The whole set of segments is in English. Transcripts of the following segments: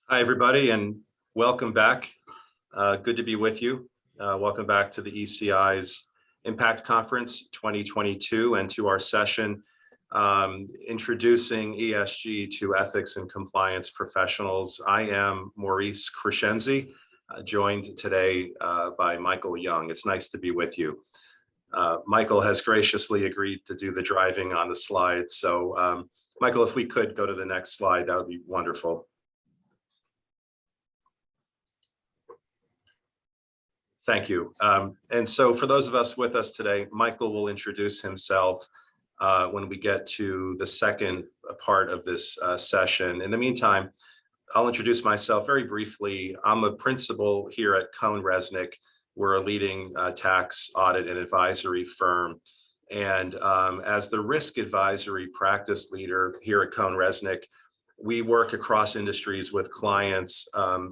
Hi, everybody, and welcome back. Good to be with you. Welcome back to the ECI's Impact Conference 2022 and to our session introducing ESG to ethics and compliance professionals. I am Maurice Crescenzi, joined today by Michael Young. It's nice to be with you. Michael has graciously agreed to do the driving on the slide. So Michael, if we could go to the next slide, that would be wonderful. Thank you. And so for those of us with us today, Michael will introduce himself when we get to the second part of this session. In the meantime, I'll introduce myself very briefly. I'm a principal here at CohnReznick. We're a leading tax audit and advisory firm. And as the risk advisory practice leader here at CohnReznick, we work across industries with clients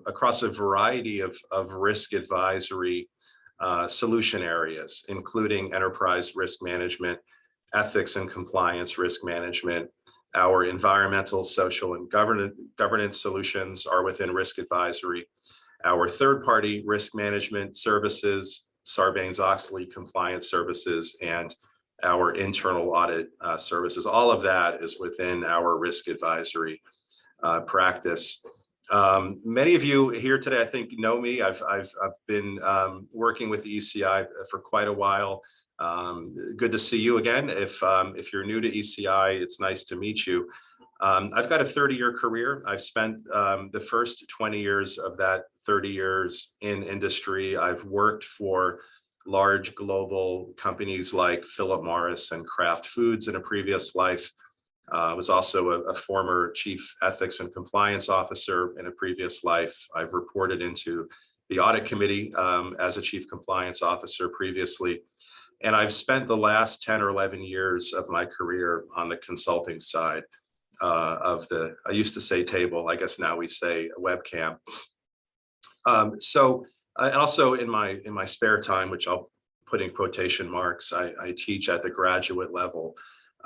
across a variety of risk advisory solution areas, including enterprise risk management, ethics and compliance risk management. Our environmental, social, and governance solutions are within risk advisory. Our third-party risk management services, Sarbanes-Oxley compliance services, and our internal audit services, all of that is within our risk advisory practice. Many of you here today, I think, know me. I've been working with the ECI for quite a while. Good to see you again. If you're new to ECI, it's nice to meet you. I've got a 30-year career. I've spent the first 20 years of that 30 years in industry. I've worked for large global companies like Philip Morris and Kraft Foods in a previous life. I was also a former chief ethics and compliance officer in a previous life. I've reported into the audit committee as a chief compliance officer previously. And I've spent the last 10 or 11 years of my career on the consulting side of the, I used to say table, I guess now we say webcam. So also in my spare time, which I'll put in quotation marks, I teach at the graduate level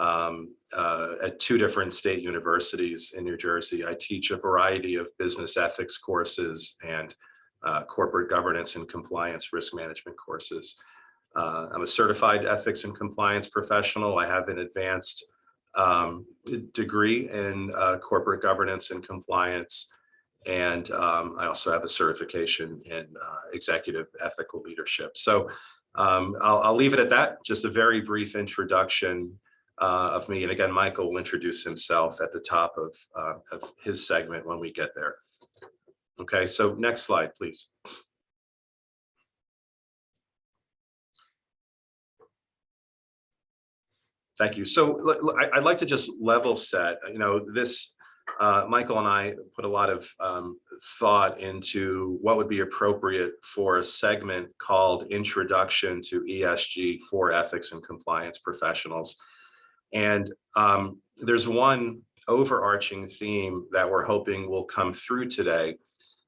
at two different state universities in New Jersey. I teach a variety of business ethics courses and corporate governance and compliance risk management courses. I'm a certified ethics and compliance professional. I have an advanced degree in corporate governance and compliance. And I also have a certification in executive ethical leadership. So I'll leave it at that. Just a very brief introduction of me. And again, Michael will introduce himself at the top of his segment when we get there. Okay, so next slide, please. Thank you. So I'd like to just level set, this, Michael and I put a lot of thought into what would be appropriate for a segment called Introduction to ESG for Ethics and Compliance Professionals. And there's one overarching theme that we're hoping will come through today.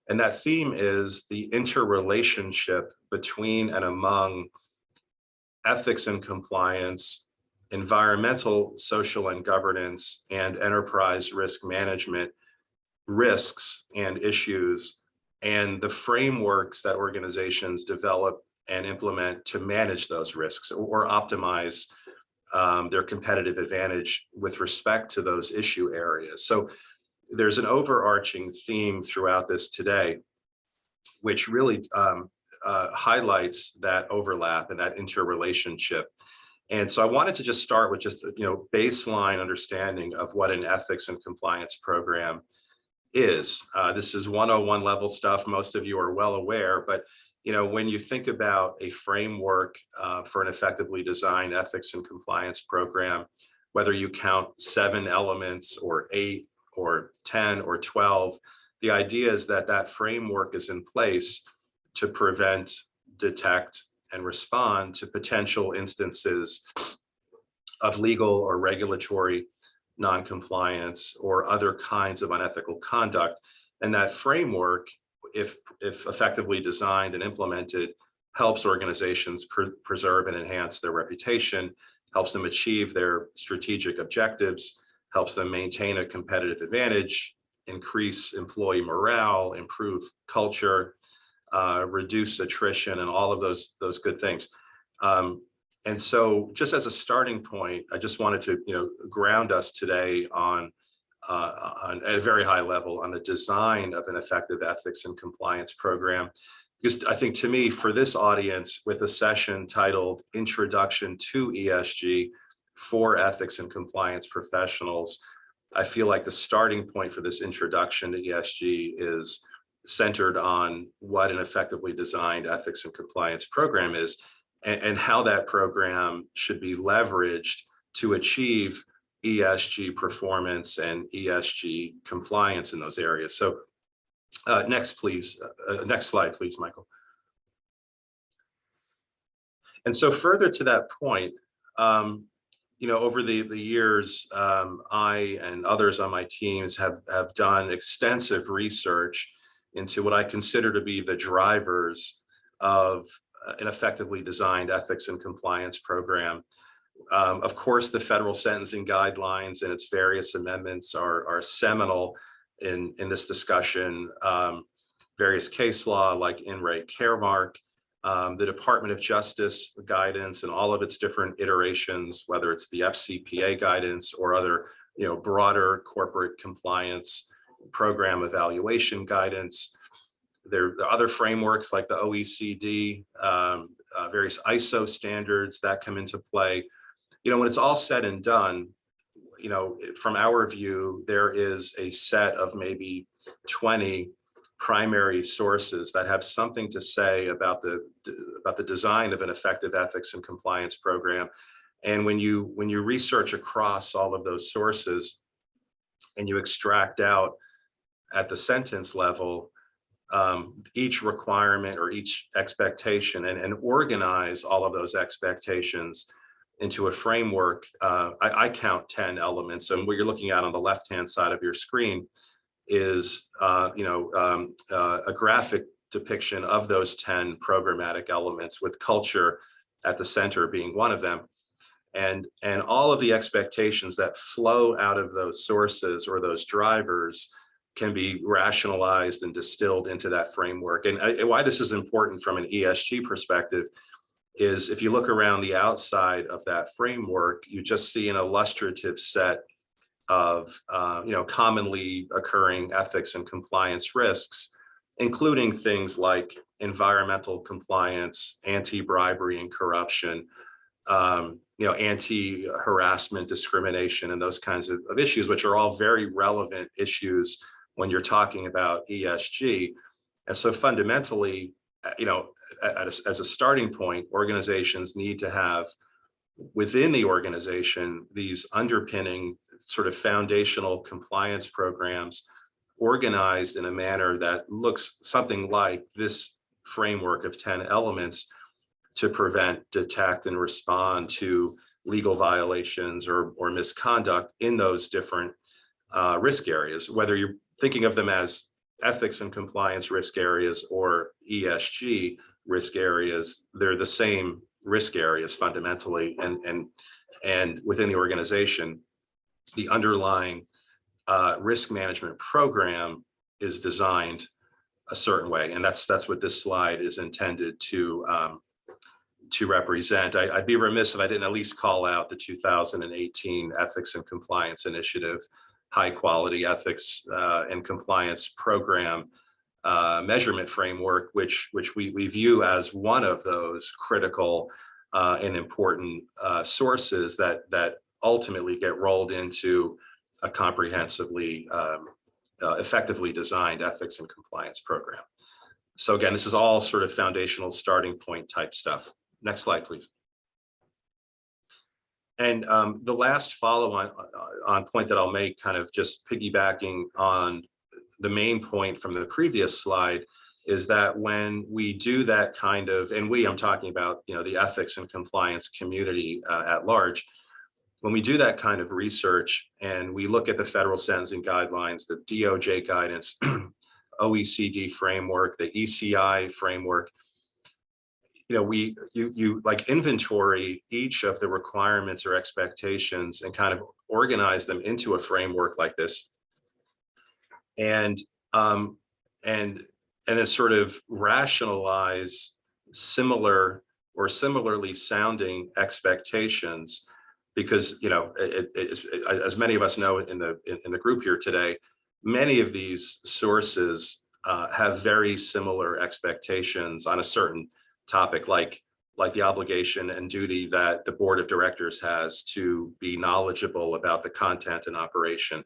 And that theme is the interrelationship between and among ethics and compliance, environmental, social, and governance, and enterprise risk management risks and issues, and the frameworks that organizations develop and implement to manage those risks or optimize their competitive advantage with respect to those issue areas. So there's an overarching theme throughout this today, which really highlights that overlap and that interrelationship. And so I wanted to just start with just baseline understanding of what an ethics and compliance program is. This is 101 level stuff. Most of you are well aware, but when you think about a framework for an effectively designed ethics and compliance program, whether you count 7 elements or 8 or 10 or 12, the idea is that that framework is in place to prevent, detect, and respond to potential instances of legal or regulatory non-compliance or other kinds of unethical conduct. And that framework, if effectively designed and implemented, helps organizations preserve and enhance their reputation, helps them achieve their strategic objectives, helps them maintain a competitive advantage, increase employee morale, improve culture, reduce attrition, and all of those good things. And so just as a starting point, I just wanted to, ground us today on at a very high level on the design of an effective ethics and compliance program. Because I think, to me, for this audience, with a session titled Introduction to ESG for Ethics and Compliance Professionals, I feel like the starting point for this introduction to ESG is centered on what an effectively designed ethics and compliance program is, and how that program should be leveraged to achieve ESG performance and ESG compliance in those areas. So next, please. Next slide, please, Michael. And so further to that point, over the years, I and others on my teams have done extensive research into what I consider to be the drivers of an effectively designed ethics and compliance program. Of course, the federal sentencing guidelines and its various amendments are seminal in this discussion. Various case law like In Re Caremark, the Department of Justice guidance and all of its different iterations, whether it's the FCPA guidance or other, broader corporate compliance program evaluation guidance. There are other frameworks like the OECD, various ISO standards that come into play. When it's all said and done, from our view, there is a set of maybe 20 primary sources that have something to say about the design of an effective ethics and compliance program. And when you research across all of those sources and you extract out at the sentence level each requirement or each expectation and organize all of those expectations into a framework, I count 10 elements. And what you're looking at on the left-hand side of your screen is a graphic depiction of those 10 programmatic elements, with culture at the center being one of them. And all of the expectations that flow out of those sources or those drivers can be rationalized and distilled into that framework. And why this is important from an ESG perspective is, if you look around the outside of that framework, you just see an illustrative set of commonly occurring ethics and compliance risks, including things like environmental compliance, anti-bribery and corruption, anti-harassment, discrimination, and those kinds of issues, which are all very relevant issues when you're talking about ESG. And so fundamentally, as a starting point, organizations need to have within the organization these underpinning sort of foundational compliance programs organized in a manner that looks something like this framework of 10 elements to prevent, detect, and respond to legal violations or misconduct in those different risk areas, whether you're thinking of them as ethics and compliance risk areas or ESG risk areas. They're the same risk areas fundamentally, and within the organization, the underlying risk management program is designed a certain way, and that's what this slide is intended to represent. I'd be remiss if I didn't at least call out the 2018 Ethics and Compliance Initiative High Quality Ethics and Compliance Program measurement framework, which we view as one of those critical and important sources that ultimately get rolled into a comprehensively, effectively designed ethics and compliance program. So again, this is all sort of foundational starting point type stuff. Next slide, please. And the last follow-on point that I'll make, kind of just piggybacking on the main point from the previous slide, is that when we do that kind of, and I'm talking about, the ethics and compliance community at large, when we do that kind of research and we look at the federal sentencing guidelines, the DOJ guidance, OECD framework, the ECI framework, you like inventory each of the requirements or expectations and kind of organize them into a framework like this. and um, and then sort of rationalize similar or similarly sounding expectations, because as many of us know in the group here today, many of these sources have very similar expectations on a certain topic, like the obligation and duty that the board of directors has to be knowledgeable about the content and operation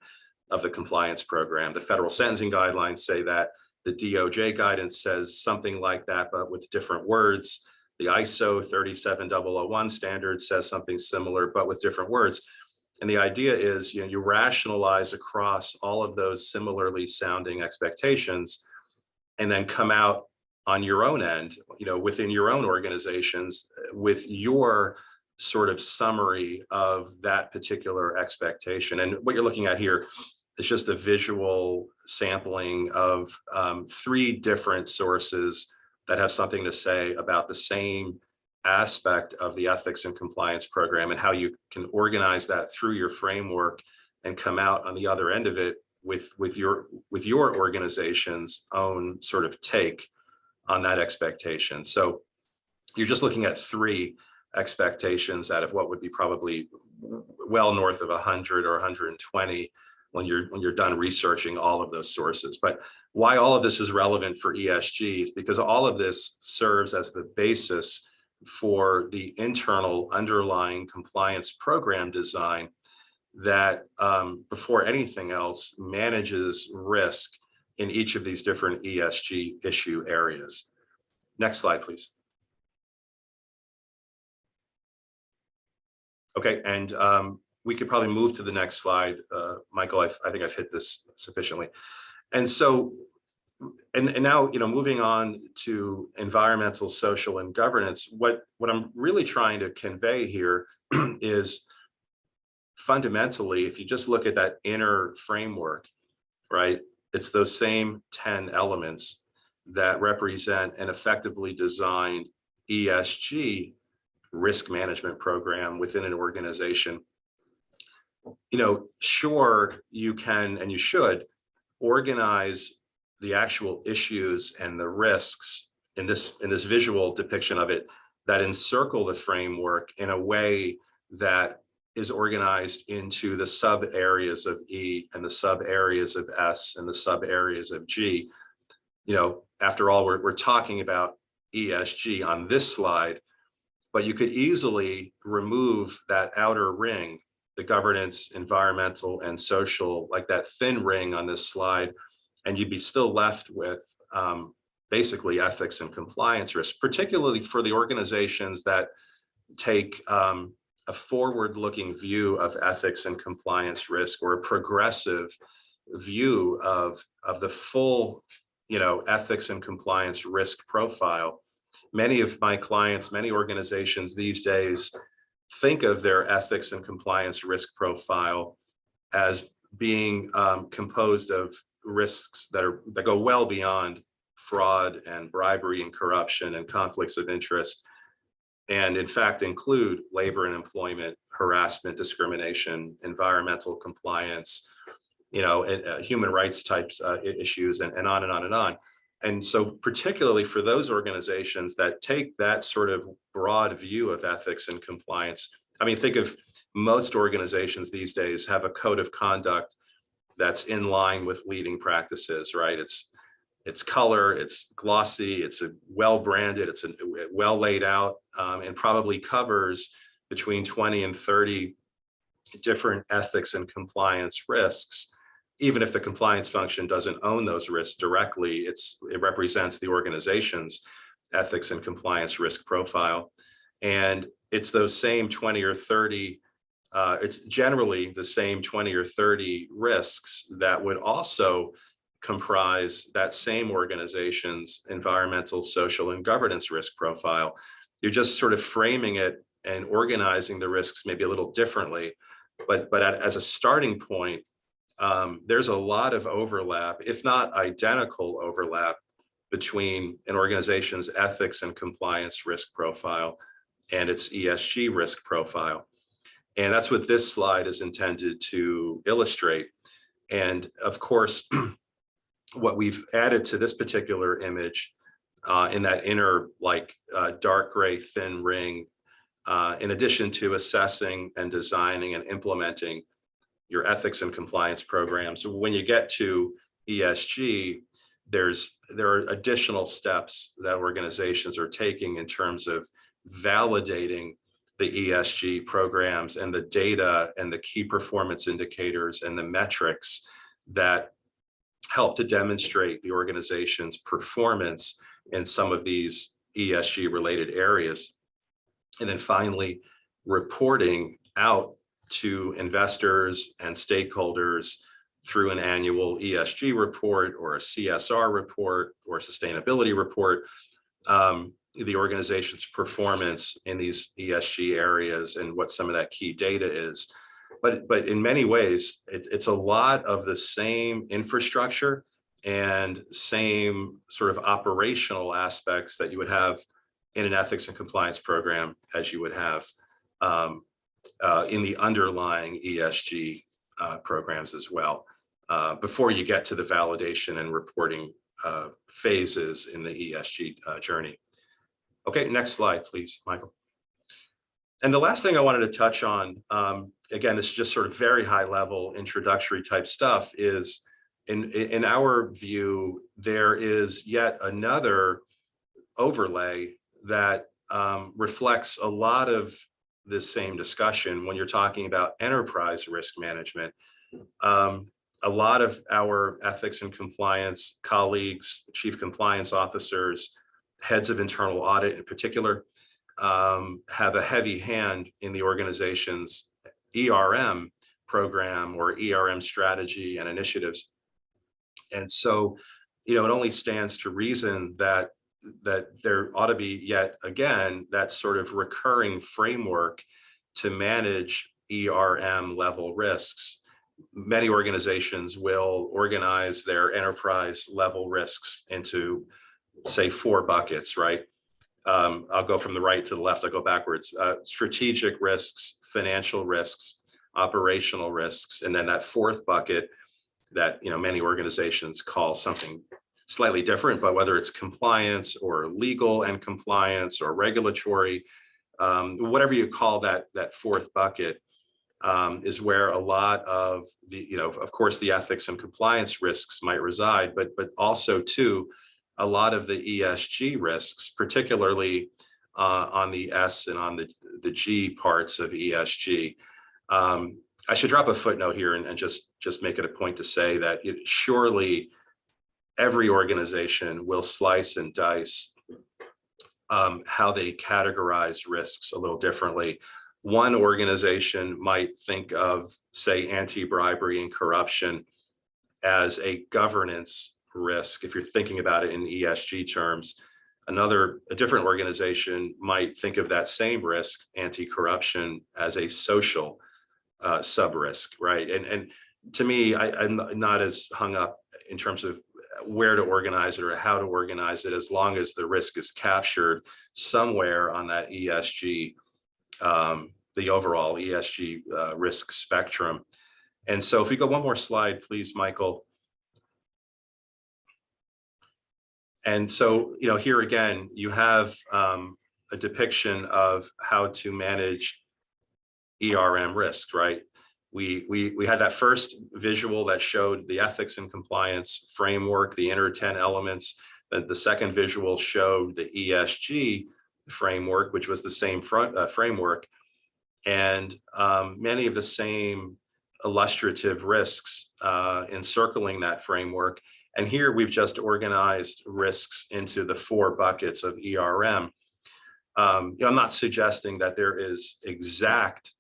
of the compliance program. The federal sentencing guidelines say that. The DOJ guidance says something like that, but with different words. The ISO 37001 standard says something similar, but with different words. And the idea is, you rationalize across all of those similarly sounding expectations, and then come out on your own end, within your own organizations, with your sort of summary of that particular expectation. And what you're looking at here is just a visual sampling of 3 different sources that have something to say about the same aspect of the ethics and compliance program, and how you can organize that through your framework and come out on the other end of it with your organization's own sort of take on that expectation. So you're just looking at 3 expectations out of what would be probably well north of 100 or 120 when you're done researching all of those sources. But why all of this is relevant for ESG is because all of this serves as the basis for the internal underlying compliance program design that, before anything else, manages risk in each of these different ESG issue areas. Next slide, please. Okay, and we could probably move to the next slide. Michael, I think I've hit this sufficiently. And so, and now, moving on to environmental, social, and governance, what I'm really trying to convey here is, fundamentally, if you just look at that inner framework, right, it's those same 10 elements that represent an effectively designed ESG risk management program within an organization. Sure, you can and you should organize the actual issues and the risks in this visual depiction of it that encircle the framework in a way that is organized into the sub areas of E and the sub areas of S and the sub areas of G. After all, we're talking about ESG on this slide, but you could easily remove that outer ring, the governance, environmental, and social, like that thin ring on this slide, and you'd be still left with basically ethics and compliance risk, particularly for the organizations that take a forward-looking view of ethics and compliance risk, or a progressive view of the full, ethics and compliance risk profile. Many of my clients, many organizations these days think of their ethics and compliance risk profile as being composed of risks that go well beyond fraud and bribery and corruption and conflicts of interest, and in fact include labor and employment, harassment, discrimination, environmental compliance, human rights types issues, and on and on and on. And so particularly for those organizations that take that sort of broad view of ethics and compliance, think of most organizations these days have a code of conduct that's in line with leading practices, right? It's color, it's glossy, it's well branded, it's well laid out, and probably covers between 20 and 30 different ethics and compliance risks. Even if the compliance function doesn't own those risks directly, it represents the organization's ethics and compliance risk profile. And it's those same 20 or 30, it's generally the same 20 or 30 risks that would also comprise that same organization's environmental, social, and governance risk profile. You're just sort of framing it and organizing the risks maybe a little differently, but as a starting point, there's a lot of overlap, if not identical overlap, between an organization's ethics and compliance risk profile and its ESG risk profile. And that's what this slide is intended to illustrate. And of course, what we've added to this particular image in that inner dark gray thin ring, in addition to assessing and designing and implementing your ethics and compliance program. So when you get to ESG, there are additional steps that organizations are taking in terms of validating the ESG programs and the data and the key performance indicators and the metrics that help to demonstrate the organization's performance in some of these ESG related areas. And then finally, reporting out to investors and stakeholders through an annual ESG report or a CSR report or a sustainability report, the organization's performance in these ESG areas and what some of that key data is. But in many ways, it's a lot of the same infrastructure and same sort of operational aspects that you would have in an ethics and compliance program as you would have in the underlying ESG programs as well, before you get to the validation and reporting phases in the ESG journey. Okay, next slide, please, Michael. And the last thing I wanted to touch on, again, this is just sort of very high level introductory type stuff, is in our view, there is yet another overlay that reflects a lot of this same discussion when you're talking about enterprise risk management. A lot of our ethics and compliance colleagues, chief compliance officers, heads of internal audit in particular, have a heavy hand in the organization's ERM program or ERM strategy and initiatives. And so, it only stands to reason that there ought to be yet again that sort of recurring framework to manage ERM level risks. Many organizations will organize their enterprise level risks into, say, 4 buckets, right? I'll go from the right to the left, I'll go backwards. Strategic risks, financial risks, operational risks, and then that 4th bucket that many organizations call something slightly different, but whether it's compliance or legal and compliance or regulatory, whatever you call that 4th bucket, is where a lot of the, of course, the ethics and compliance risks might reside, but also too, a lot of the ESG risks, particularly on the S and on the G parts of ESG. I should drop a footnote here and just make it a point to say that surely every organization will slice and dice how they categorize risks a little differently. One organization might think of, say, anti-bribery and corruption as a governance risk, if you're thinking about it in ESG terms. A different organization might think of that same risk, anti-corruption, as a social sub-risk, right? And to me, I'm not as hung up in terms of where to organize it or how to organize it, as long as the risk is captured somewhere on that ESG, the overall ESG risk spectrum. And so if we go one more slide, please, Michael. And so, here again, you have a depiction of how to manage ERM risk, right? We had that first visual that showed the ethics and compliance framework, the inner 10 elements. The second visual showed the ESG framework, which was the same framework, and many of the same illustrative risks encircling that framework. And here we've just organized risks into the 4 buckets of ERM. I'm not suggesting that there is exact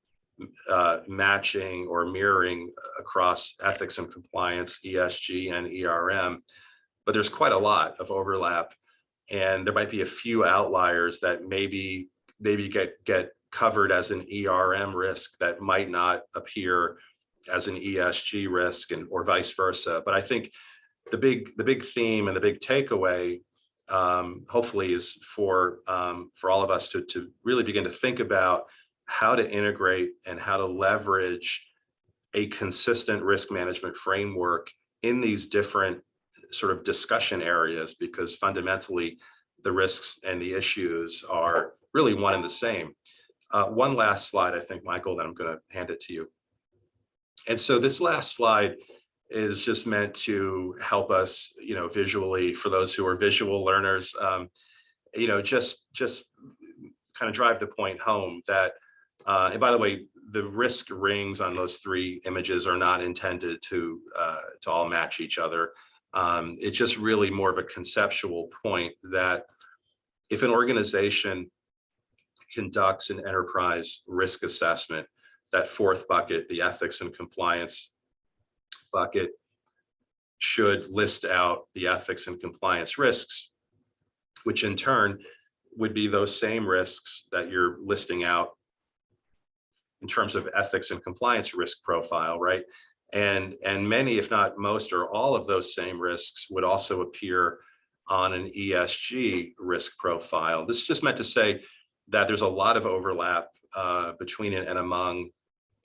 matching or mirroring across ethics and compliance, ESG and ERM, but there's quite a lot of overlap, and there might be a few outliers that maybe get covered as an ERM risk that might not appear as an ESG risk, or vice versa. But I think the big theme and the big takeaway, hopefully, is for all of us to really begin to think about how to integrate and how to leverage a consistent risk management framework in these different sort of discussion areas, because fundamentally the risks and the issues are really one and the same. One last slide, I think, Michael, then I'm going to hand it to you. And so this last slide is just meant to help us, visually, for those who are visual learners, just kind of drive the point home that, and by the way, the risk rings on those three images are not intended to all match each other. It's just really more of a conceptual point that if an organization conducts an enterprise risk assessment, that fourth bucket, the ethics and compliance bucket, should list out the ethics and compliance risks, which in turn would be those same risks that you're listing out in terms of ethics and compliance risk profile, right? And many, if not most, or all of those same risks would also appear on an ESG risk profile. This is just meant to say that there's a lot of overlap between and among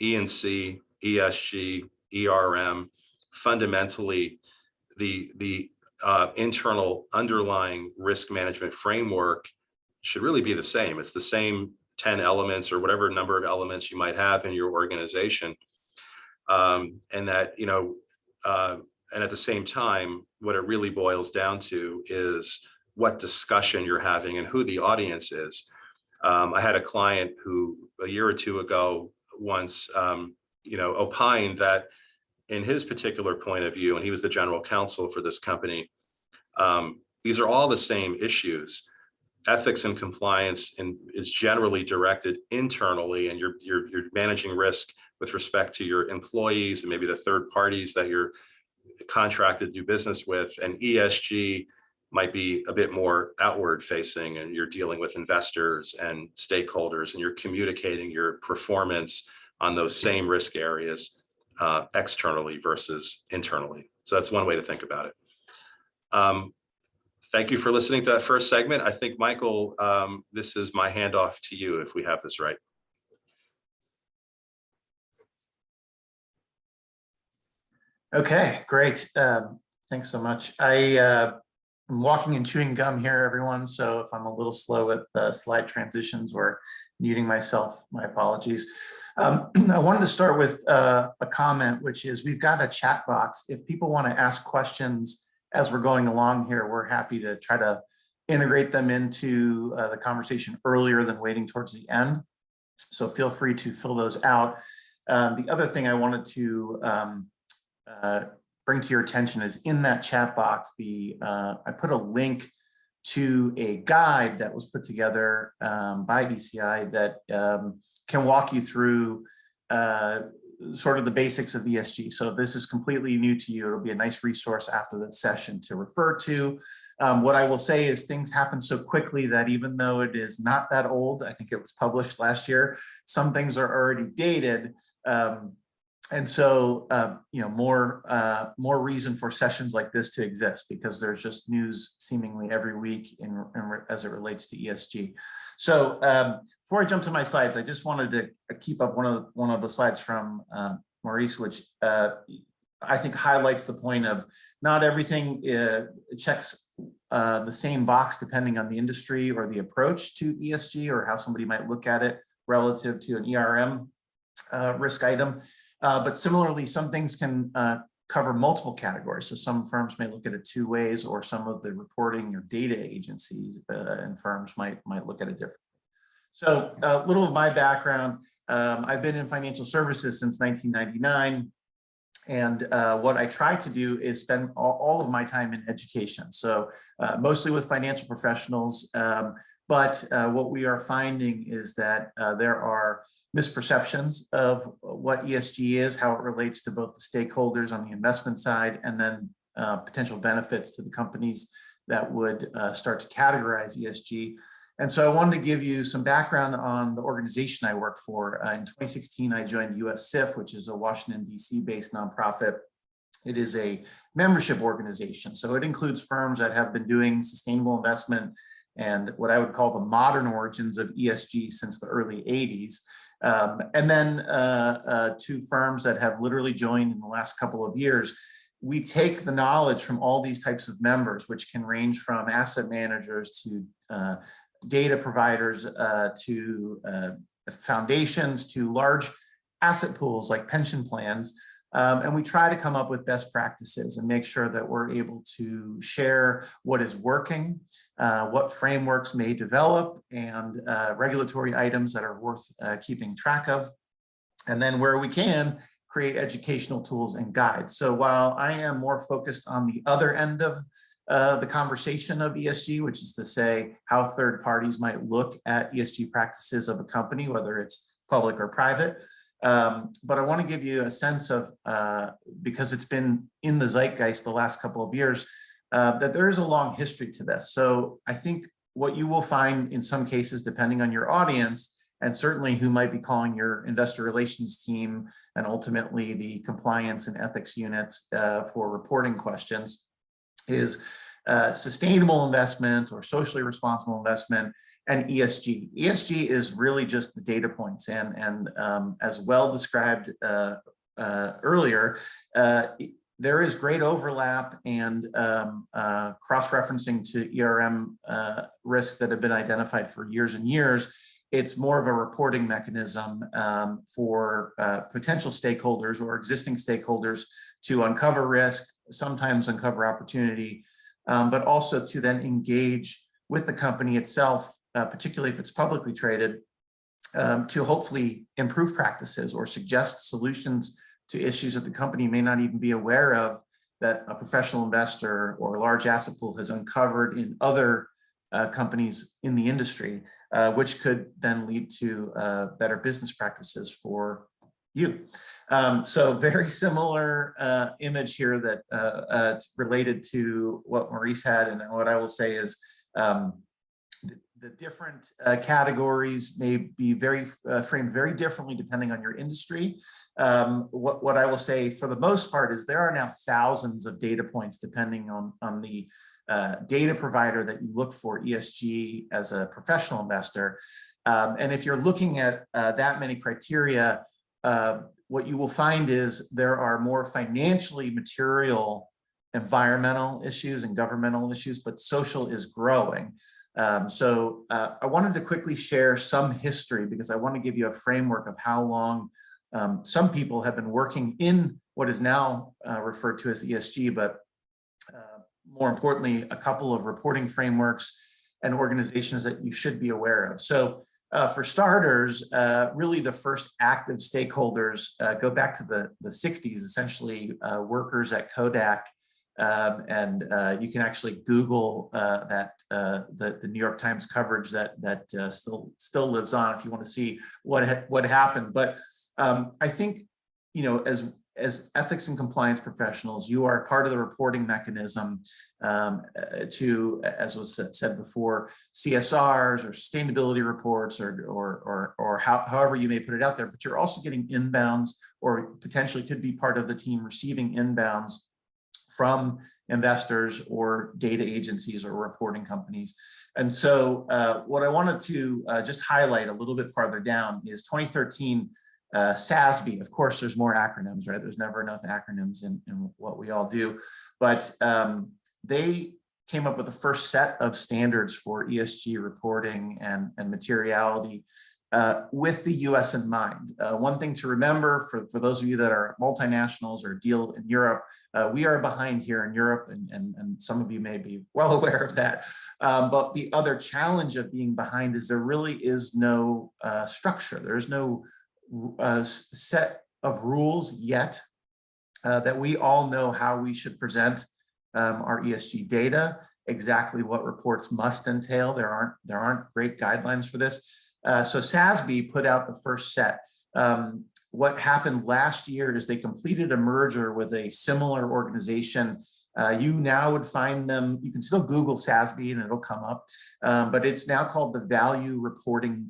E&C, ESG, ERM. Fundamentally, the internal underlying risk management framework should really be the same. It's the same 10 elements or whatever number of elements you might have in your organization. And that, and at the same time, what it really boils down to is what discussion you're having and who the audience is. I had a client who a year or two ago once, opined that in his particular point of view, and he was the general counsel for this company, these are all the same issues. Ethics and compliance is generally directed internally, and you're managing risk with respect to your employees and maybe the third parties that you're contracted to do business with. And ESG might be a bit more outward facing, and you're dealing with investors and stakeholders, and you're communicating your performance on those same risk areas externally versus internally. So that's one way to think about it. Thank you for listening to that first segment. I think, Michael, this is my handoff to you if we have this right. Okay, great. Thanks so much. I'm walking and chewing gum here, everyone. So if I'm a little slow with slide transitions or muting myself, my apologies. I wanted to start with a comment, which is we've got a chat box. If people want to ask questions as we're going along here, we're happy to try to integrate them into the conversation earlier than waiting towards the end. So feel free to fill those out. The other thing I wanted to bring to your attention is in that chat box, I put a link to a guide that was put together by ECI that can walk you through sort of the basics of ESG. So if this is completely new to you, it'll be a nice resource after the session to refer to. What I will say is things happen so quickly that even though it is not that old, I think it was published last year, some things are already dated. And so, more reason for sessions like this to exist, because there's just news seemingly every week as it relates to ESG. So before I jump to my slides, I just wanted to keep up one of the slides from Maurice, which I think highlights the point of not everything checks the same box depending on the industry or the approach to ESG or how somebody might look at it relative to an ERM risk item. But similarly, some things can cover multiple categories. So some firms may look at it two ways, or some of the reporting or data agencies and firms might look at it differently. So a little of my background, I've been in financial services since 1999. And what I try to do is spend all of my time in education. So mostly with financial professionals. But what we are finding is that there are misperceptions of what ESG is, how it relates to both the stakeholders on the investment side, and then potential benefits to the companies that would start to categorize ESG. And so I wanted to give you some background on the organization I work for. In 2016, I joined USCIF, which is a Washington, D.C. based nonprofit. It is a membership organization. So it includes firms that have been doing sustainable investment and what I would call the modern origins of ESG since the early 80s. And then two firms that have literally joined in the last couple of years. we take the knowledge from all these types of members, which can range from asset managers to data providers to foundations to large asset pools like pension plans. And we try to come up with best practices and make sure that we're able to share what is working, what frameworks may develop, and regulatory items that are worth keeping track of. And then where we can, create educational tools and guides. So while I am more focused on the other end of the conversation of ESG, which is to say how third parties might look at ESG practices of a company, whether it's public or private. But I want to give you a sense of, because it's been in the zeitgeist the last couple of years, that there is a long history to this. So I think what you will find in some cases, depending on your audience, and certainly who might be calling your investor relations team and ultimately the compliance and ethics units for reporting questions, is sustainable investment or socially responsible investment and ESG. ESG is really just the data points, and as well described earlier, there is great overlap and cross-referencing to ERM risks that have been identified for years and years. It's more of a reporting mechanism for potential stakeholders or existing stakeholders to uncover risk, sometimes uncover opportunity, but also to then engage with the company itself, particularly if it's publicly traded, to hopefully improve practices or suggest solutions to issues that the company may not even be aware of, that a professional investor or a large asset pool has uncovered in other companies in the industry, which could then lead to better business practices for you. So very similar image here that it's related to what Maurice had, and what I will say is the different categories may be framed very differently depending on your industry. What I will say for the most part is there are now thousands of data points depending on the data provider that you look for ESG as a professional investor. And if you're looking at that many criteria, what you will find is there are more financially material environmental issues and governmental issues, but social is growing. So I wanted to quickly share some history because I want to give you a framework of how long some people have been working in what is now referred to as ESG, but more importantly, a couple of reporting frameworks and organizations that you should be aware of. So for starters, really the first active stakeholders go back to the 60s, essentially workers at Kodak. And you can actually Google the New York Times coverage that still lives on if you want to see what happened. But I think, you know, as ethics and compliance professionals, you are part of the reporting mechanism to, as was said before, CSRs or sustainability reports or however you may put it out there. But you're also getting inbounds, or potentially could be part of the team receiving inbounds from investors or data agencies or reporting companies. And so what I wanted to just highlight a little bit farther down is 2013 SASB. Of course, there's more acronyms, right? There's never enough acronyms in what we all do, but they came up with the first set of standards for ESG reporting and materiality with the US in mind. One thing to remember for those of you that are multinationals or deal in Europe, we are behind here in Europe, and some of you may be well aware of that. But the other challenge of being behind is there really is no structure. There's no set of rules yet that we all know how we should present our ESG data, exactly what reports must entail. There aren't great guidelines for this. So SASB put out the first set. What happened last year is they completed a merger with a similar organization. You now would find them, you can still Google SASB and it'll come up, but it's now called the Value Reporting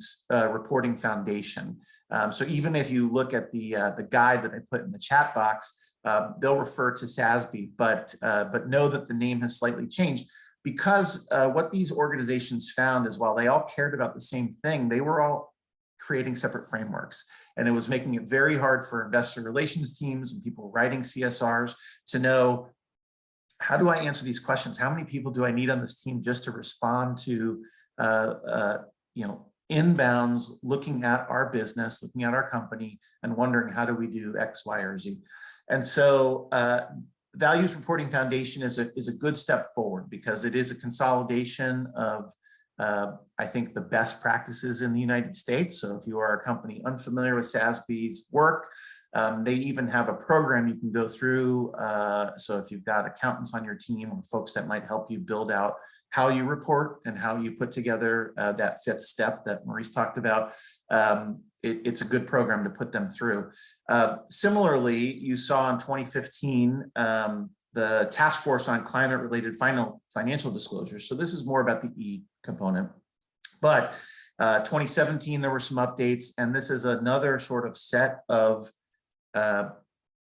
Foundation. So even if you look at the guide that I put in the chat box, they'll refer to SASB, but know that the name has slightly changed. Because what these organizations found is while they all cared about the same thing, they were all creating separate frameworks. And it was making it very hard for investor relations teams and people writing CSRs to know, how do I answer these questions? How many people do I need on this team just to respond to, inbounds, looking at our business, looking at our company, and wondering how do we do X, Y, or Z. And so Values Reporting Foundation is a good step forward because it is a consolidation of, I think, the best practices in the United States. So if you are a company unfamiliar with SASB's work, they even have a program you can go through. So if you've got accountants on your team or folks that might help you build out how you report and how you put together that fifth step that Maurice talked about, it's a good program to put them through. Similarly, you saw in 2015, the Task Force on Climate-Related Financial Disclosures. So this is more about the E component. But 2017, there were some updates, and this is another sort of set of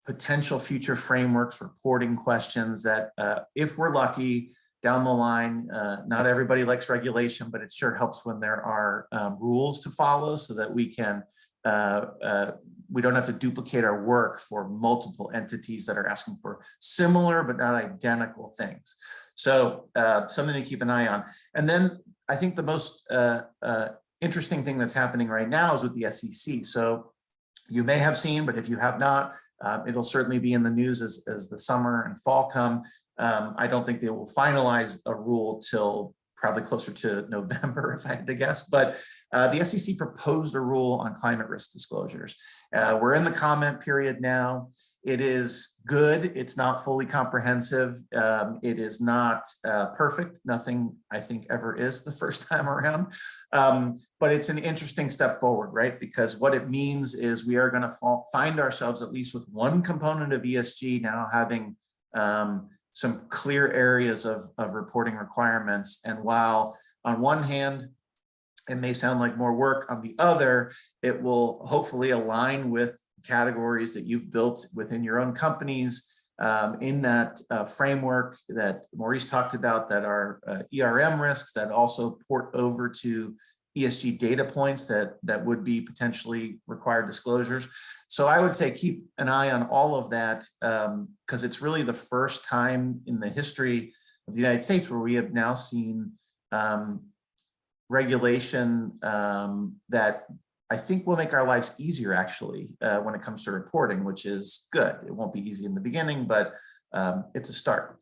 potential future frameworks, reporting questions that if we're lucky, down the line, not everybody likes regulation, but it sure helps when there are rules to follow so that we can, we don't have to duplicate our work for multiple entities that are asking for similar but not identical things. So something to keep an eye on. And then I think the most interesting thing that's happening right now is with the SEC. So you may have seen, but if you have not, it'll certainly be in the news as the summer and fall come. I don't think they will finalize a rule till probably closer to November, if I had to guess, but the SEC proposed a rule on climate risk disclosures. We're in the comment period now. It is good. It's not fully comprehensive. It is not perfect. Nothing, I think, ever is the first time around. But it's an interesting step forward, right? Because what it means is we are going to find ourselves, at least with one component of ESG now, having some clear areas of reporting requirements. And while on one hand, it may sound like more work, on the other, it will hopefully align with categories that you've built within your own companies in that framework that Maurice talked about, that are ERM risks that also port over to ESG data points that would be potentially required disclosures. So I would say keep an eye on all of that because it's really the first time in the history of the United States where we have now seen regulation that I think will make our lives easier actually when it comes to reporting, which is good. It won't be easy in the beginning, but it's a start.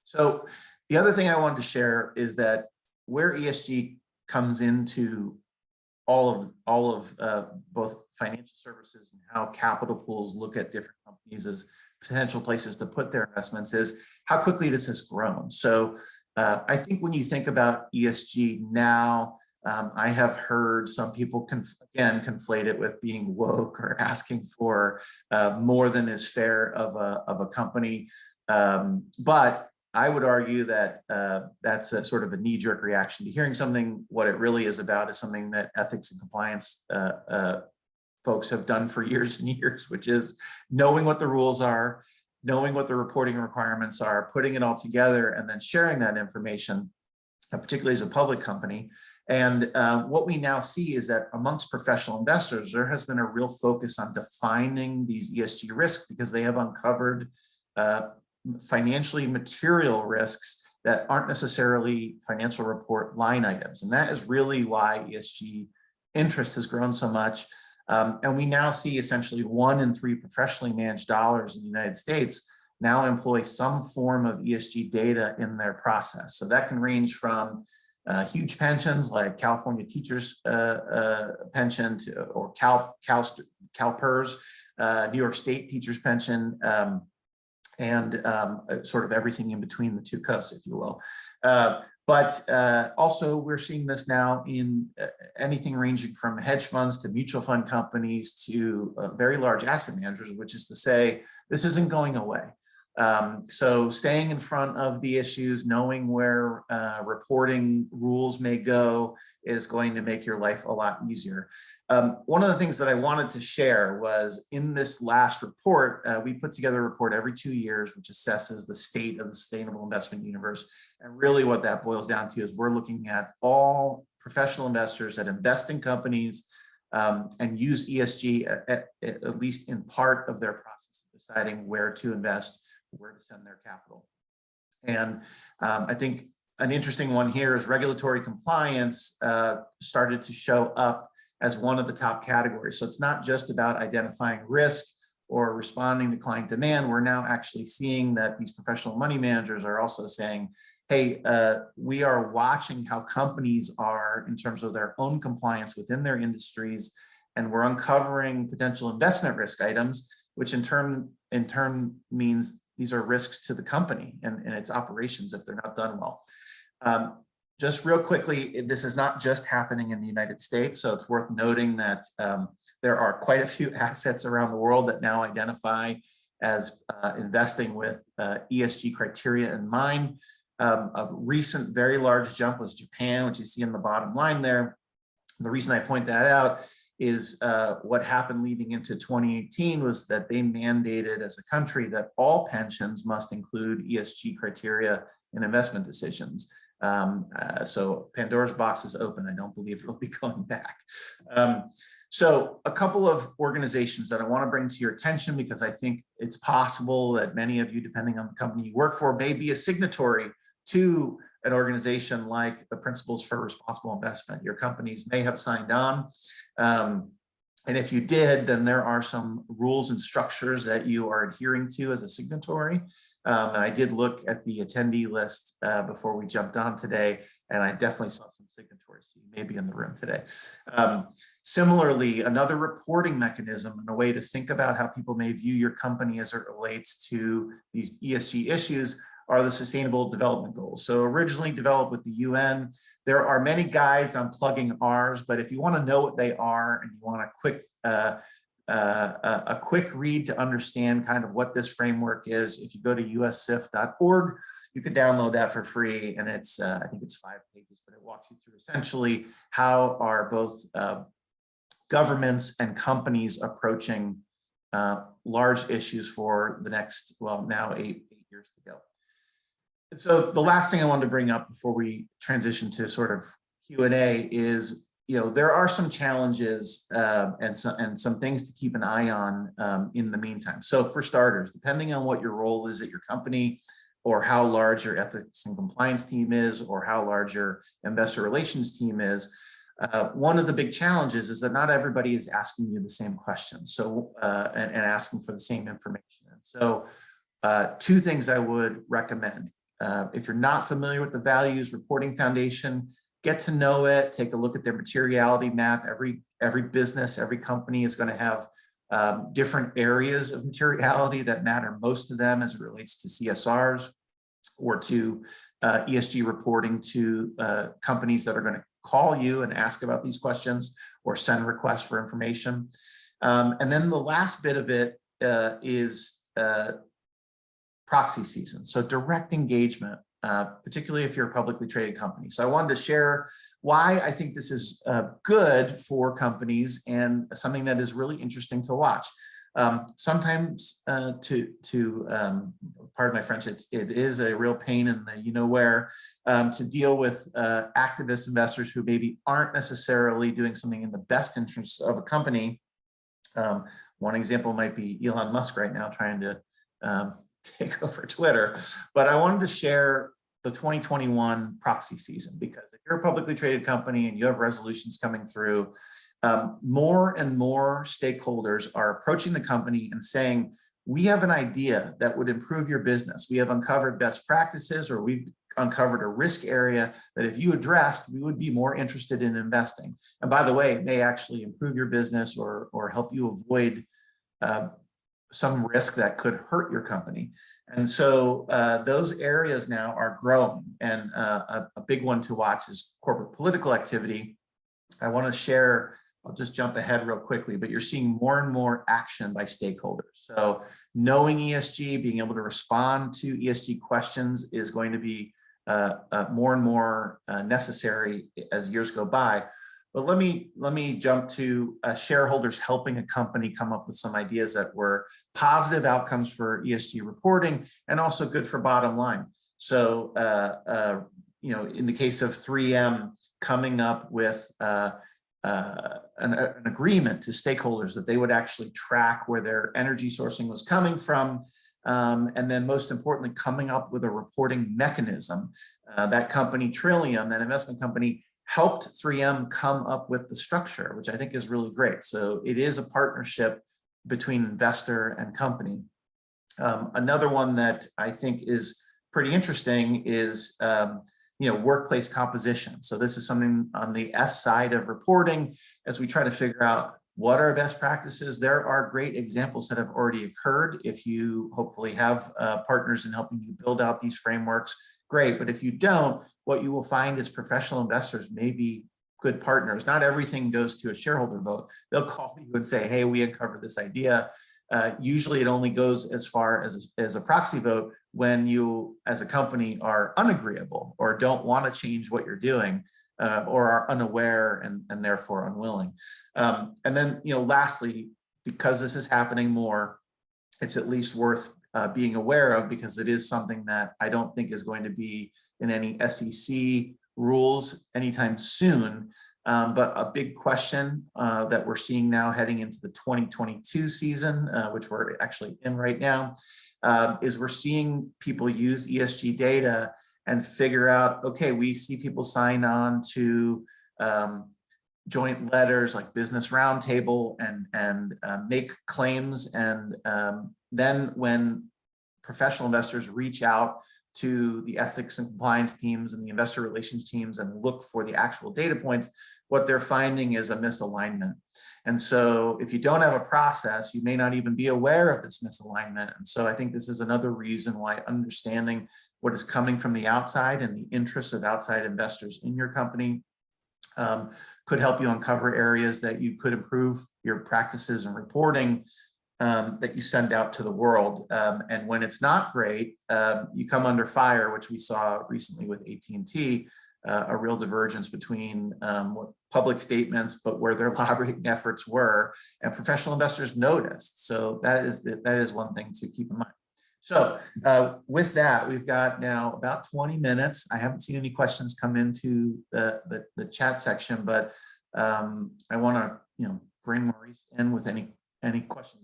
So the other thing I wanted to share is that where ESG comes into all of both financial services and how capital pools look at different companies as potential places to put their investments is how quickly this has grown. So I think when you think about ESG now, I have heard some people again conflate it with being woke or asking for more than is fair of a company. But I would argue that that's a sort of a knee-jerk reaction to hearing something. What it really is about is something that ethics and compliance folks have done for years and years, which is knowing what the rules are, knowing what the reporting requirements are, putting it all together, and then sharing that information, particularly as a public company. And what we now see is that amongst professional investors, there has been a real focus on defining these ESG risks because they have uncovered financially material risks that aren't necessarily financial report line items. And that is really why ESG interest has grown so much. And we now see essentially 1 in 3 professionally managed dollars in the United States now employ some form of ESG data in their process. So that can range from huge pensions like California Teachers Pension or CalPERS, New York State Teachers Pension, and sort of everything in between the two coasts, if you will. But also we're seeing this now in anything ranging from hedge funds to mutual fund companies to very large asset managers, which is to say, this isn't going away. So staying in front of the issues, knowing where reporting rules may go is going to make your life a lot easier. One of the things that I wanted to share was in this last report, we put together a report every 2 years, which assesses the state of the sustainable investment universe. And really what that boils down to is we're looking at all professional investors that invest in companies and use ESG at least in part of their process of deciding where to invest, where to send their capital. And I think an interesting one here is regulatory compliance started to show up as one of the top categories. So it's not just about identifying risk or responding to client demand. We're now actually seeing that these professional money managers are also saying, hey, we are watching how companies are in terms of their own compliance within their industries, and we're uncovering potential investment risk items, which in turn means these are risks to the company and its operations if they're not done well. Just real quickly, this is not just happening in the United States, so it's worth noting that there are quite a few assets around the world that now identify as investing with ESG criteria in mind. A recent very large jump was Japan, which you see in the bottom line there. The reason I point that out is what happened leading into 2018 was that they mandated as a country that all pensions must include ESG criteria in investment decisions. So Pandora's box is open. I don't believe it'll be going back. So a couple of organizations that I want to bring to your attention, because I think it's possible that many of you, depending on the company you work for, may be a signatory to an organization like the Principles for Responsible Investment. Your companies may have signed on. And if you did, then there are some rules and structures that you are adhering to as a signatory. And I did look at the attendee list before we jumped on today, and I definitely saw some signatories, so you may be in the room today. Similarly, another reporting mechanism and a way to think about how people may view your company as it relates to these ESG issues are the Sustainable Development Goals. So originally developed with the UN, there are many guides on plugging ours, but if you want to know what they are and you want a quick read to understand kind of what this framework is, if you go to ussif.org, you can download that for free, and it's I think it's 5 pages, but it walks you through essentially how are both governments and companies approaching large issues for the next, well, now eight years to go. And so the last thing I wanted to bring up before we transition to sort of Q&A is, there are some challenges and some things to keep an eye on in the meantime. So for starters, depending on what your role is at your company, or how large your ethics and compliance team is, or how large your investor relations team is, one of the big challenges is that not everybody is asking you the same questions, so and asking for the same information. And so two things I would recommend. If you're not familiar with the Values Reporting Foundation, get to know it, take a look at their materiality map. Every business, every company is going to have different areas of materiality that matter most to them as it relates to CSRs or to ESG reporting to companies that are going to call you and ask about these questions or send requests for information. And then the last bit of it is proxy season. So direct engagement, particularly if you're a publicly traded company. So I wanted to share why I think this is good for companies and something that is really interesting to watch. Sometimes pardon my French, it is a real pain in the where to deal with activist investors who maybe aren't necessarily doing something in the best interest of a company. One example might be Elon Musk right now trying to take over Twitter, but I wanted to share the 2021 proxy season, because if you're a publicly traded company and you have resolutions coming through, more and more stakeholders are approaching the company and saying, we have an idea that would improve your business. We have uncovered best practices, or we've uncovered a risk area that if you addressed, we would be more interested in investing. And by the way, it may actually improve your business or help you avoid some risk that could hurt your company. And so those areas now are growing. And a big one to watch is corporate political activity. I want to share, I'll just jump ahead real quickly, but you're seeing more and more action by stakeholders. So knowing ESG, being able to respond to ESG questions is going to be more and more necessary as years go by. But let me jump to shareholders helping a company come up with some ideas that were positive outcomes for ESG reporting and also good for bottom line. So, in the case of 3M, coming up with an agreement to stakeholders that they would actually track where their energy sourcing was coming from. And then most importantly, coming up with a reporting mechanism. That company, Trillium, that investment company, helped 3M come up with the structure, which I think is really great. So it is a partnership between investor and company. Another one that I think is pretty interesting is workplace composition. So this is something on the S side of reporting as we try to figure out what are best practices. There are great examples that have already occurred. If you hopefully have partners in helping you build out these frameworks, great. But if you don't, what you will find is professional investors may be good partners. Not everything goes to a shareholder vote. They'll call you and say, hey, we uncovered this idea. Usually it only goes as far as a proxy vote when you as a company are unagreeable or don't want to change what you're doing or are unaware and therefore unwilling. And then, lastly, because this is happening more, it's at least worth being aware of, because it is something that I don't think is going to be in any SEC rules anytime soon. But a big question that we're seeing now heading into the 2022 season, which we're actually in right now, is we're seeing people use ESG data and figure out, okay, we see people sign on to joint letters like Business Roundtable and make claims. And then when professional investors reach out to the ethics and compliance teams and the investor relations teams and look for the actual data points, what they're finding is a misalignment. And so if you don't have a process, you may not even be aware of this misalignment. And so I think this is another reason why understanding what is coming from the outside and the interests of outside investors in your company could help you uncover areas that you could improve your practices and reporting that you send out to the world. And when it's not great, you come under fire, which we saw recently with AT&T, a real divergence between what public statements, but where their lobbying efforts were, and professional investors noticed. So that is one thing to keep in mind. So with that, we've got now about 20 minutes. I haven't seen any questions come into the chat section, but I want to bring Maurice in with any questions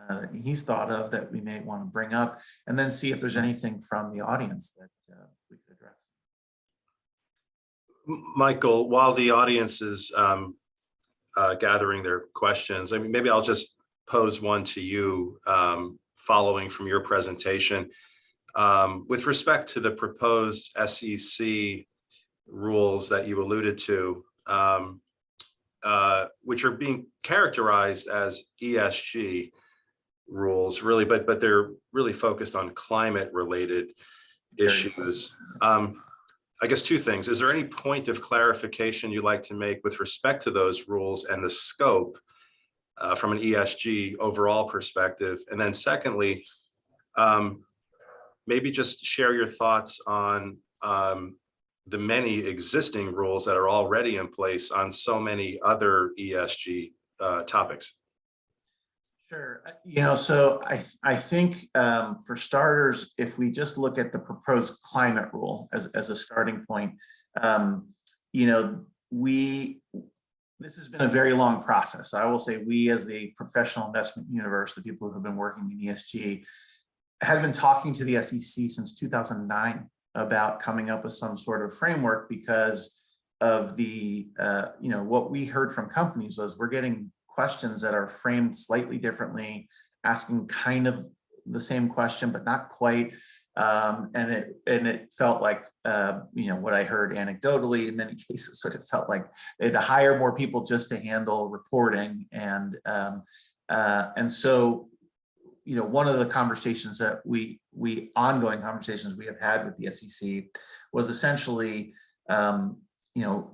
that he's thought of that we may want to bring up, and then see if there's anything from the audience that we could address. Michael, while the audience is gathering their questions, I mean, maybe I'll just pose one to you following from your presentation. With respect to the proposed SEC rules that you alluded to, which are being characterized as ESG rules, really, but they're really focused on climate-related issues. I guess two things. Is there any point of clarification you'd like to make with respect to those rules and the scope from an ESG overall perspective? And then secondly, maybe just share your thoughts on the many existing rules that are already in place on so many other ESG topics. Sure. So I think for starters, if we just look at the proposed climate rule as a starting point, this has been a very long process. I will say we, as the professional investment universe, the people who have been working in ESG, have been talking to the SEC since 2009 about coming up with some sort of framework, because of the, what we heard from companies was we're getting questions that are framed slightly differently, asking kind of the same question, but not quite. And it felt like, what I heard anecdotally in many cases, but it felt like they had to hire more people just to handle reporting. And so, one of the conversations that ongoing conversations we have had with the SEC was essentially,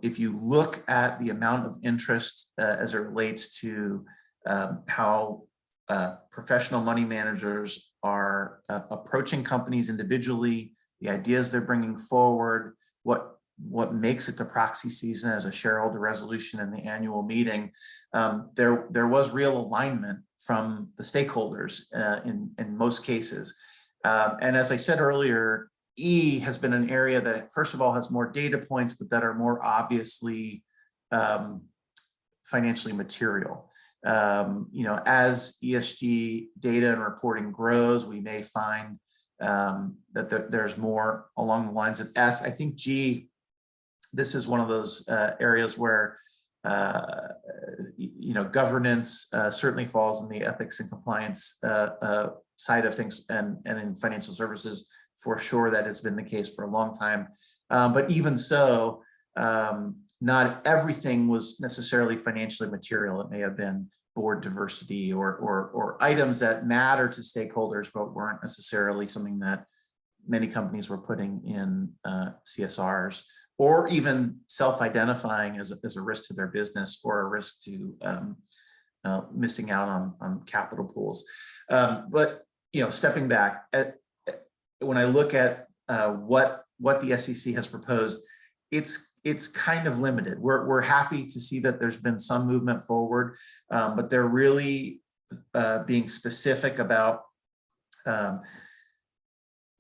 if you look at the amount of interest as it relates to how professional money managers are approaching companies individually, the ideas they're bringing forward, what makes it to proxy season as a shareholder resolution in the annual meeting, there was real alignment from the stakeholders in most cases. And as I said earlier, E has been an area that, first of all, has more data points, but that are more obviously financially material. As ESG data and reporting grows, we may find that there's more along the lines of S. I think G, this is one of those areas where governance certainly falls in the ethics and compliance side of things, and in financial services for sure that has been the case for a long time. But even so, not everything was necessarily financially material. It may have been board diversity or items that matter to stakeholders, but weren't necessarily something that many companies were putting in CSRs, or even self-identifying as a risk to their business or a risk to missing out on capital pools. But stepping back, when I look at what the SEC has proposed, it's kind of limited. We're happy to see that there's been some movement forward, but they're really being specific about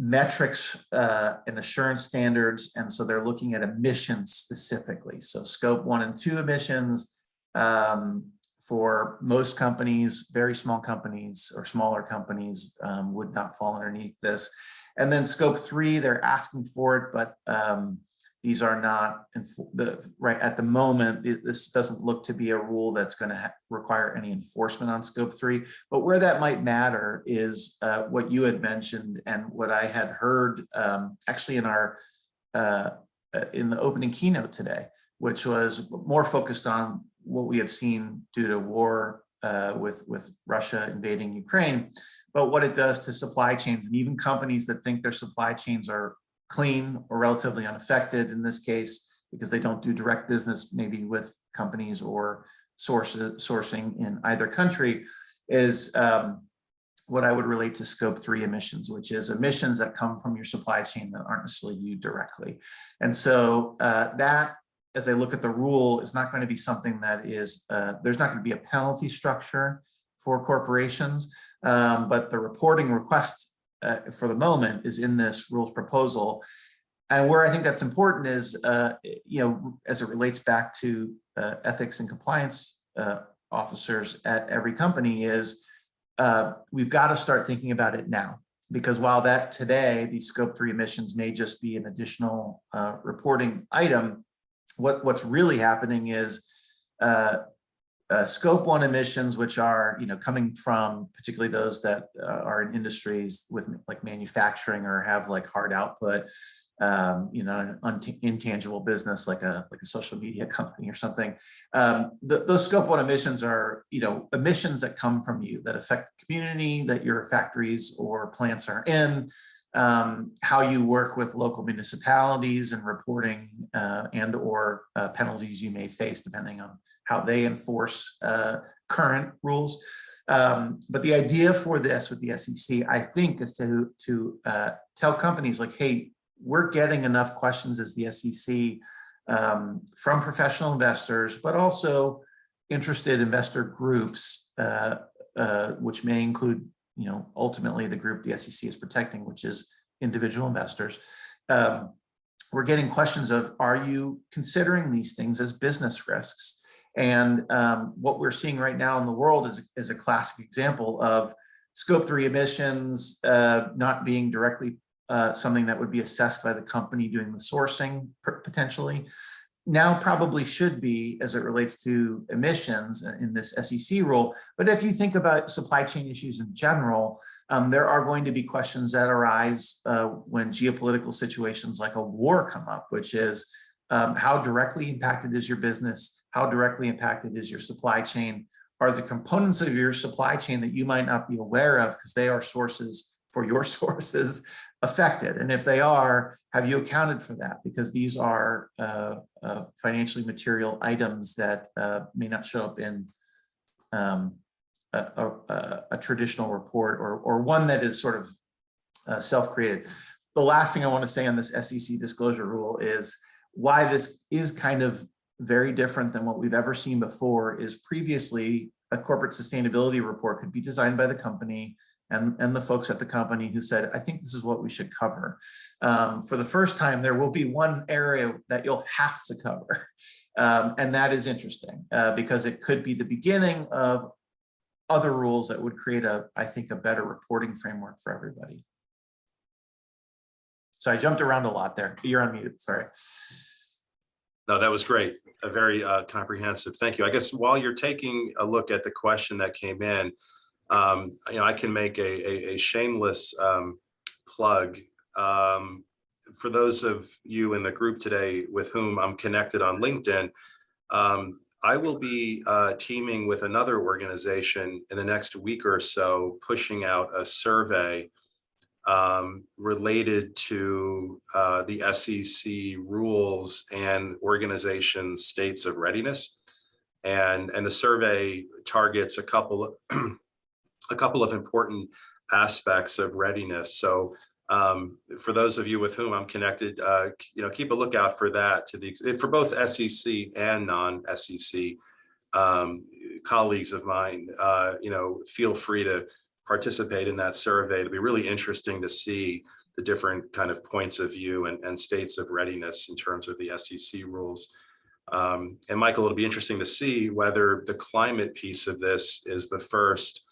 metrics and assurance standards. And so they're looking at emissions specifically. So scope 1 and 2 emissions for most companies, very small companies or smaller companies would not fall underneath this. And then scope 3, they're asking for it, but these are not right at the moment. This doesn't look to be a rule that's going to require any enforcement on scope 3. But where that might matter is what you had mentioned and what I had heard actually in the opening keynote today, which was more focused on what we have seen due to war with Russia invading Ukraine, but what it does to supply chains, and even companies that think their supply chains are clean or relatively unaffected in this case, because they don't do direct business maybe with companies or sourcing in either country, is what I would relate to scope 3 emissions, which is emissions that come from your supply chain that aren't necessarily you directly. And so that, as I look at the rule, is not going to be something that is, there's not going to be a penalty structure for corporations, but the reporting request for the moment is in this rules proposal. And where I think that's important is, as it relates back to ethics and compliance officers at every company, is we've got to start thinking about it now. Because while that today, these scope 3 emissions may just be an additional reporting item, what's really happening is scope 1 emissions, which are coming from particularly those that are in industries with like manufacturing or have like hard output, an intangible business like a social media company or something. Those scope 1 emissions are emissions that come from you, that affect the community that your factories or plants are in, how you work with local municipalities and reporting and or penalties you may face depending on how they enforce current rules. But the idea for this with the SEC, I think, is to tell companies like, hey, we're getting enough questions as the SEC from professional investors, but also interested investor groups, which may include, ultimately the group the SEC is protecting, which is individual investors. We're getting questions of, are you considering these things as business risks? And what we're seeing right now in the world is a classic example of scope 3 emissions not being directly something that would be assessed by the company doing the sourcing potentially. Now probably should be as it relates to emissions in this SEC rule. But if you think about supply chain issues in general, there are going to be questions that arise when geopolitical situations like a war come up, which is how directly impacted is your business? How directly impacted is your supply chain? Are the components of your supply chain that you might not be aware of because they are sources for your sources affected? And if they are, have you accounted for that? Because these are financially material items that may not show up in a traditional report or one that is sort of self-created. The last thing I want to say on this SEC disclosure rule is why this is kind of very different than what we've ever seen before. Is previously a corporate sustainability report could be designed by the company and the folks at the company who said, I think this is what we should cover. For the first time, there will be one area that you'll have to cover. And that is interesting because it could be the beginning of other rules that would create I think, a better reporting framework for everybody. So I jumped around a lot there. You're unmuted, sorry. No, that was great. A very comprehensive. Thank you. I guess while you're taking a look at the question that came in, I can make a shameless plug. For those of you in the group today with whom I'm connected on LinkedIn, I will be teaming with another organization in the next week or so, pushing out a survey related to the SEC rules and organization states of readiness. And the survey targets a couple of important aspects of readiness. So for those of you with whom I'm connected, keep a lookout for that for both SEC and non-SEC colleagues of mine. Feel free to participate in that survey. It'll be really interesting to see the different kind of points of view and states of readiness in terms of the SEC rules. And Michael, it'll be interesting to see whether the climate piece of this is the first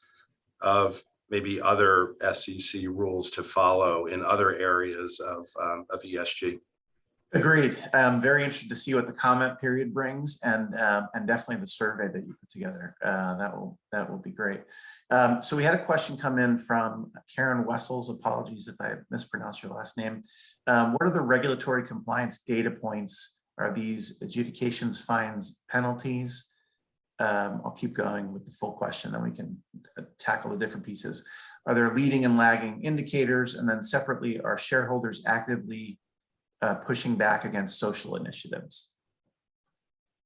of maybe other SEC rules to follow in other areas of ESG. Agreed. I'm very interested to see what the comment period brings, and definitely the survey that you put together. That will be great. So we had a question come in from Karen Wessels. Apologies if I mispronounced your last name. What are the regulatory compliance data points? Are these adjudications, fines, penalties? I'll keep going with the full question, then we can tackle the different pieces. Are there leading and lagging indicators? And then separately, are shareholders actively pushing back against social initiatives?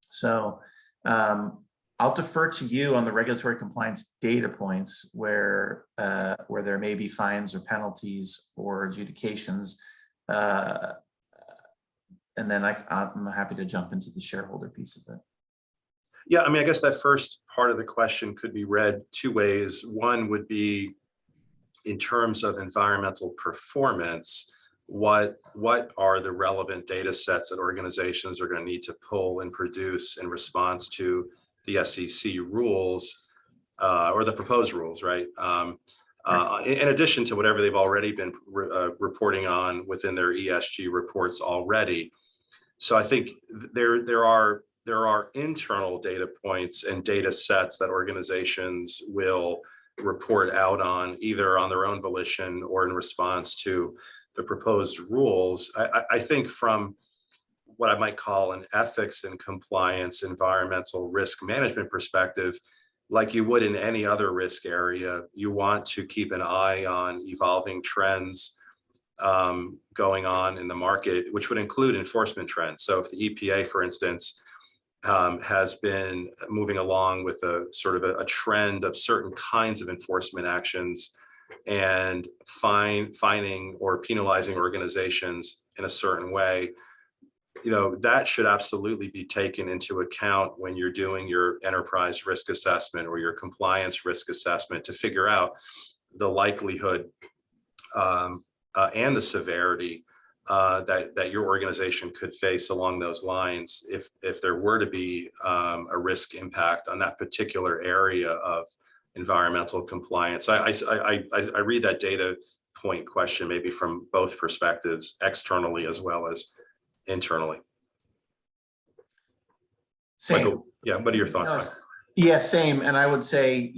So I'll defer to you on the regulatory compliance data points where there may be fines or penalties or adjudications. And then I'm happy to jump into the shareholder piece of it. Yeah, I mean, I guess that first part of the question could be read two ways. One would be in terms of environmental performance, what are the relevant data sets that organizations are going to need to pull and produce in response to the SEC rules or the proposed rules, right? In addition to whatever they've already been reporting on within their ESG reports already. So I think there are internal data points and data sets that organizations will report out on either on their own volition or in response to the proposed rules. I think from what I might call an ethics and compliance environmental risk management perspective, like you would in any other risk area, you want to keep an eye on evolving trends going on in the market, which would include enforcement trends. So if the EPA, for instance, has been moving along with a sort of a trend of certain kinds of enforcement actions and fining or penalizing organizations in a certain way, that should absolutely be taken into account when you're doing your enterprise risk assessment or your compliance risk assessment to figure out the likelihood and the severity that your organization could face along those lines if there were to be a risk impact on that particular area of environmental compliance. I read that data point question maybe from both perspectives, externally as well as internally. Same. Michael, yeah, what are your thoughts, Michael? Yeah, same. And I would say,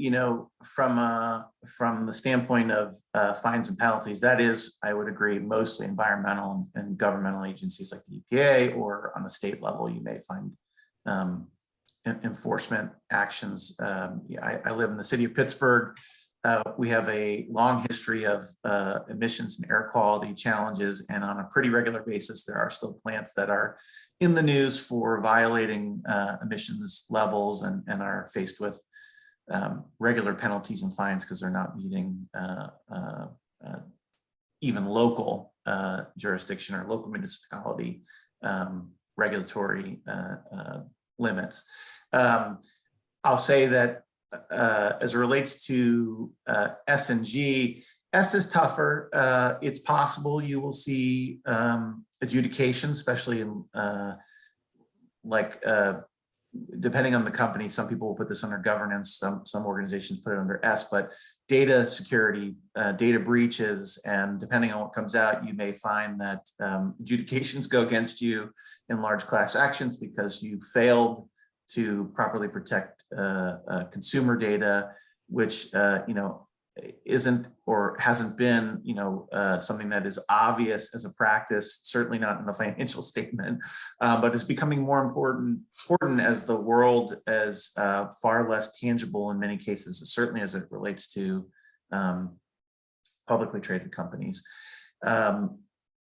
from the standpoint of fines and penalties, that is, I would agree, mostly environmental and governmental agencies like the EPA, or on the state level, you may find enforcement actions. I live in the city of Pittsburgh. We have a long history of emissions and air quality challenges, and on a pretty regular basis, there are still plants that are in the news for violating emissions levels and are faced with regular penalties and fines because they're not meeting even local jurisdiction or local municipality regulatory limits. I'll say that as it relates to S&G, S is tougher. It's possible you will see adjudication, especially in depending on the company, some people will put this under governance, some organizations put it under S, but data security, data breaches, and depending on what comes out, you may find that adjudications go against you in large class actions because you failed to properly protect consumer data, which isn't or hasn't been something that is obvious as a practice, certainly not in a financial statement, but is becoming more important as the world is far less tangible in many cases, certainly as it relates to publicly traded companies. And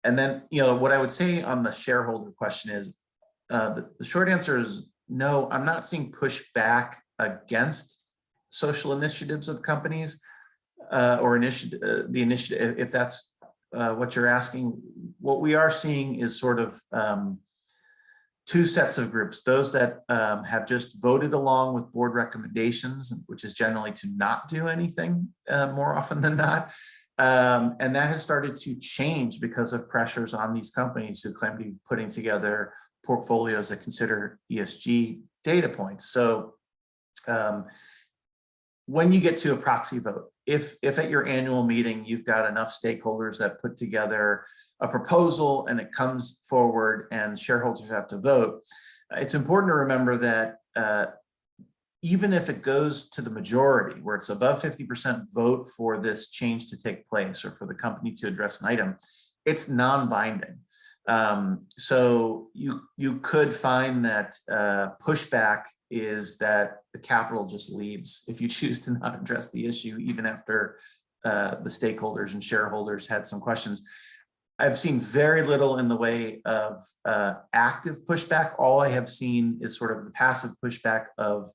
then what I would say on the shareholder question is the short answer is no. I'm not seeing pushback against social initiatives of companies. Or the initiative, if that's what you're asking. What we are seeing is sort of two sets of groups: those that have just voted along with board recommendations, which is generally to not do anything more often than not. And that has started to change because of pressures on these companies who claim to be putting together portfolios that consider ESG data points. So when you get to a proxy vote, if at your annual meeting you've got enough stakeholders that put together a proposal and it comes forward and shareholders have to vote, it's important to remember that even if it goes to the majority, where it's above 50% vote for this change to take place or for the company to address an item, it's non-binding. So you could find that pushback is that the capital just leaves if you choose to not address the issue, even after the stakeholders and shareholders had some questions. I've seen very little in the way of active pushback. All I have seen is sort of the passive pushback of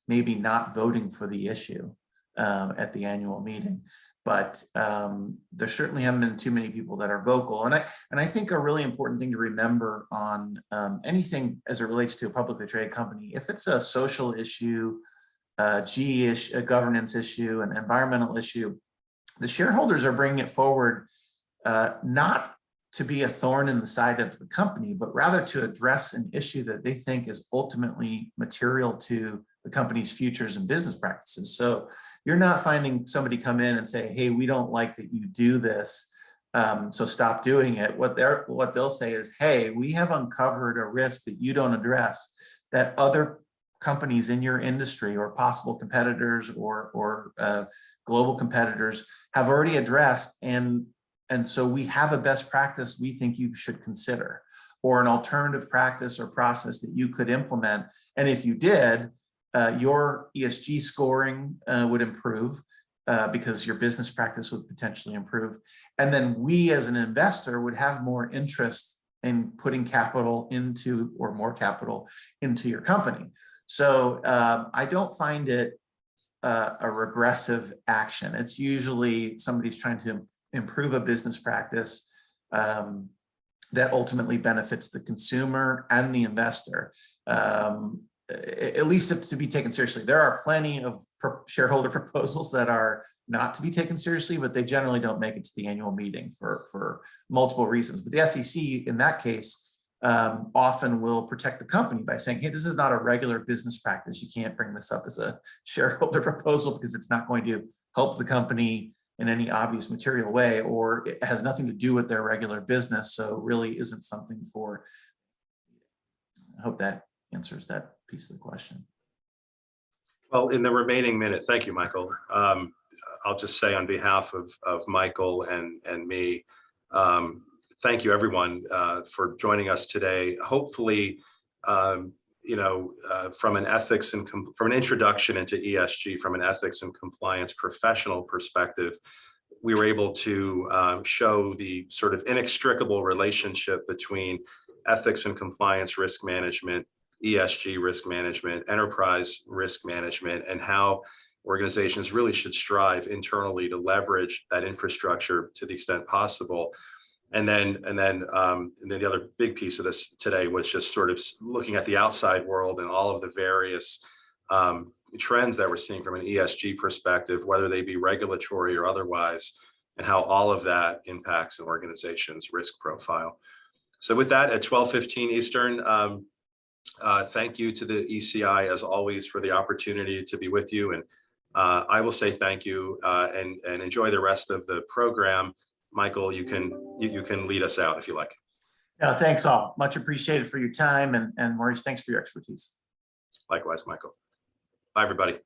maybe not voting for the issue at the annual meeting. But there certainly haven't been too many people that are vocal. And I think a really important thing to remember on anything as it relates to a publicly traded company, if it's a social issue, G issue, a governance issue, an environmental issue, the shareholders are bringing it forward not to be a thorn in the side of the company, but rather to address an issue that they think is ultimately material to the company's futures and business practices. So you're not finding somebody come in and say, hey, we don't like that you do this, so stop doing it. What they'll say is, hey, we have uncovered a risk that you don't address, that other companies in your industry or possible competitors or global competitors have already addressed, and so we have a best practice we think you should consider, or an alternative practice or process that you could implement. And if you did, your ESG scoring would improve because your business practice would potentially improve. And then we as an investor would have more interest in putting capital into, or more capital into, your company. So I don't find it a regressive action. It's usually somebody's trying to improve a business practice that ultimately benefits the consumer and the investor. At least if to be taken seriously. There are plenty of shareholder proposals that are not to be taken seriously, but they generally don't make it to the annual meeting for multiple reasons. But the SEC in that case often will protect the company by saying, hey, this is not a regular business practice. You can't bring this up as a shareholder proposal because it's not going to help the company in any obvious material way, or it has nothing to do with their regular business. So really isn't something for, I hope that answers that piece of the question. Well, in the remaining minute, thank you, Michael. I'll just say on behalf of Michael and me, thank you everyone for joining us today. Hopefully, from an ethics and from an introduction into ESG, from an ethics and compliance professional perspective, we were able to show the sort of inextricable relationship between ethics and compliance risk management, ESG risk management, enterprise risk management, and how organizations really should strive internally to leverage that infrastructure to the extent possible. And then the other big piece of this today was just sort of looking at the outside world and all of the various trends that we're seeing from an ESG perspective, whether they be regulatory or otherwise, and how all of that impacts an organization's risk profile. So with that, at 12:15 Eastern, Thank you to the ECI as always for the opportunity to be with you. And I will say thank you and enjoy the rest of the program. Michael, you can lead us out if you like. Yeah, thanks all. Much appreciated for your time. And Maurice, thanks for your expertise. Likewise, Michael. Bye, everybody.